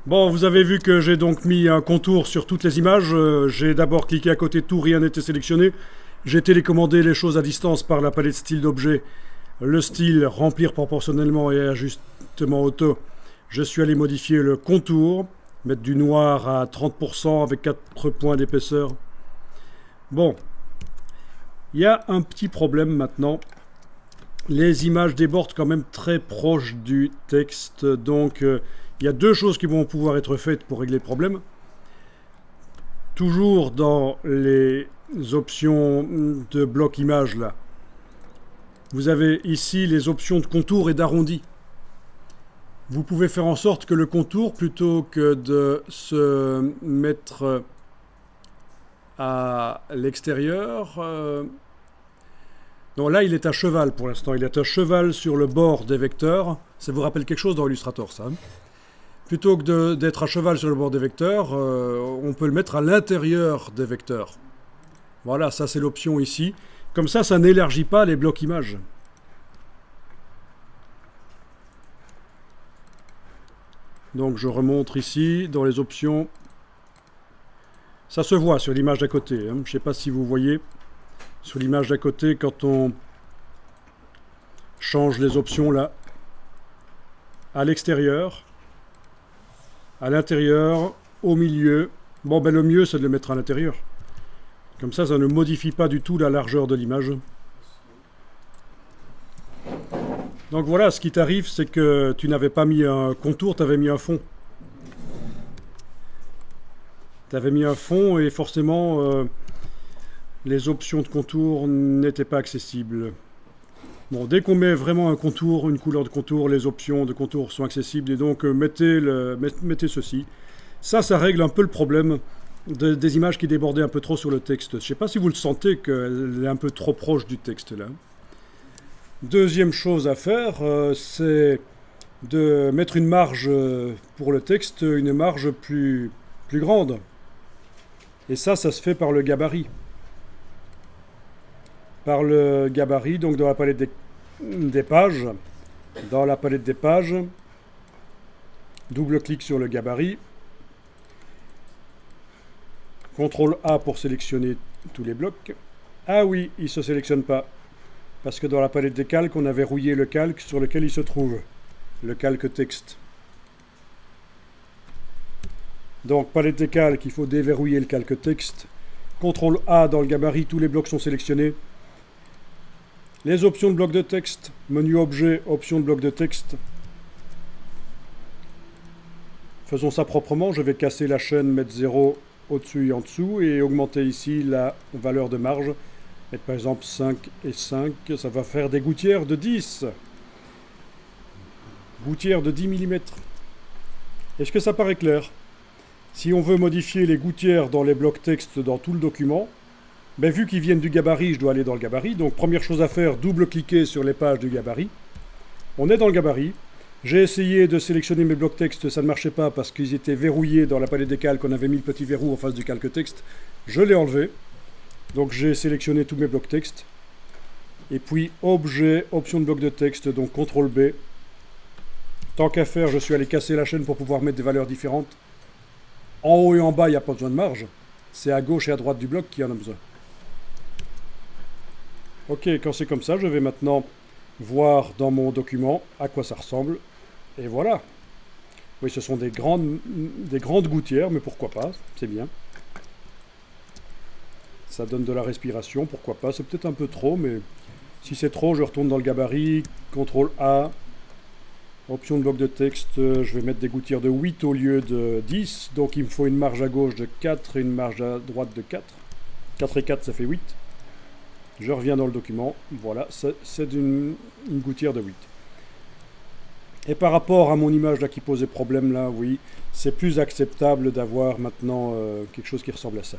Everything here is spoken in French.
Bon, vous avez vu que j'ai donc mis un contour sur toutes les images. J'ai d'abord cliqué à côté de tout, rien n'était sélectionné. J'ai télécommandé les choses à distance par la palette style d'objet. Le style, remplir proportionnellement et ajustement auto. Je suis allé modifier le contour, mettre du noir à 30% avec 4 points d'épaisseur. Bon, il y a un petit problème maintenant. Les images débordent quand même très proche du texte, donc il y a deux choses qui vont pouvoir être faites pour régler le problème. Toujours dans les options de bloc image là, vous avez ici les options de contour et d'arrondi. Vous pouvez faire en sorte que le contour, plutôt que de se mettre à l'extérieur, non, là il est à cheval pour l'instant, il est à cheval sur le bord des vecteurs. Ça vous rappelle quelque chose dans Illustrator, ça, hein? Plutôt que d'être à cheval sur le bord des vecteurs, on peut le mettre à l'intérieur des vecteurs. Voilà, ça c'est l'option ici. Comme ça n'élargit pas les blocs images. Donc je remonte ici, dans les options. Ça se voit sur l'image d'à côté, hein. Je ne sais pas si vous voyez. Sur l'image d'à côté, quand on change les options là, à l'extérieur, à l'intérieur, au milieu. Bon, ben le mieux, c'est de le mettre à l'intérieur. Comme ça ne modifie pas du tout la largeur de l'image. Donc voilà, ce qui t'arrive, c'est que tu n'avais pas mis un contour, tu avais mis un fond. Tu avais mis un fond et forcément, les options de contour n'étaient pas accessibles. Bon, dès qu'on met vraiment un contour, une couleur de contour, les options de contour sont accessibles et donc mettez ceci. Ça règle un peu le problème des images qui débordaient un peu trop sur le texte. Je ne sais pas si vous le sentez qu'elle est un peu trop proche du texte là. Deuxième chose à faire, c'est de mettre une marge pour le texte, une marge plus grande. Et ça se fait par le gabarit. Par le gabarit, donc dans la palette des pages. Dans la palette des pages, double-clic sur le gabarit. CTRL A pour sélectionner tous les blocs. Ah oui, il ne se sélectionne pas. Parce que dans la palette des calques, on a verrouillé le calque sur lequel il se trouve. Le calque texte. Donc, palette des calques, il faut déverrouiller le calque texte. CTRL A dans le gabarit, tous les blocs sont sélectionnés. Les options de bloc de texte, menu objet, options de bloc de texte. Faisons ça proprement, je vais casser la chaîne, mettre 0 au-dessus et en dessous et augmenter ici la valeur de marge. Mettre par exemple 5 et 5, ça va faire des gouttières de 10. Gouttières de 10 mm. Est-ce que ça paraît clair? Si on veut modifier les gouttières dans les blocs texte dans tout le document, ben, vu qu'ils viennent du gabarit, je dois aller dans le gabarit. Donc première chose à faire, double-cliquer sur les pages du gabarit. On est dans le gabarit. J'ai essayé de sélectionner mes blocs texte, ça ne marchait pas parce qu'ils étaient verrouillés dans la palette des calques. On avait mis le petit verrou en face du calque texte. Je l'ai enlevé. Donc j'ai sélectionné tous mes blocs texte. Et puis objet, option de bloc de texte, donc CTRL B. Tant qu'à faire, je suis allé casser la chaîne pour pouvoir mettre des valeurs différentes. En haut et en bas, il n'y a pas besoin de marge. C'est à gauche et à droite du bloc qui en a besoin. Ok, quand c'est comme ça, je vais maintenant voir dans mon document à quoi ça ressemble. Et voilà. Oui, ce sont des grandes gouttières, mais pourquoi pas, c'est bien. Ça donne de la respiration, pourquoi pas. C'est peut-être un peu trop, mais si c'est trop, je retourne dans le gabarit. CTRL A. Option de bloc de texte, je vais mettre des gouttières de 8 au lieu de 10. Donc il me faut une marge à gauche de 4 et une marge à droite de 4. 4 et 4, ça fait 8. Je reviens dans le document. Voilà, c'est une gouttière de 8. Et par rapport à mon image là qui posait problème là, oui, c'est plus acceptable d'avoir maintenant quelque chose qui ressemble à ça.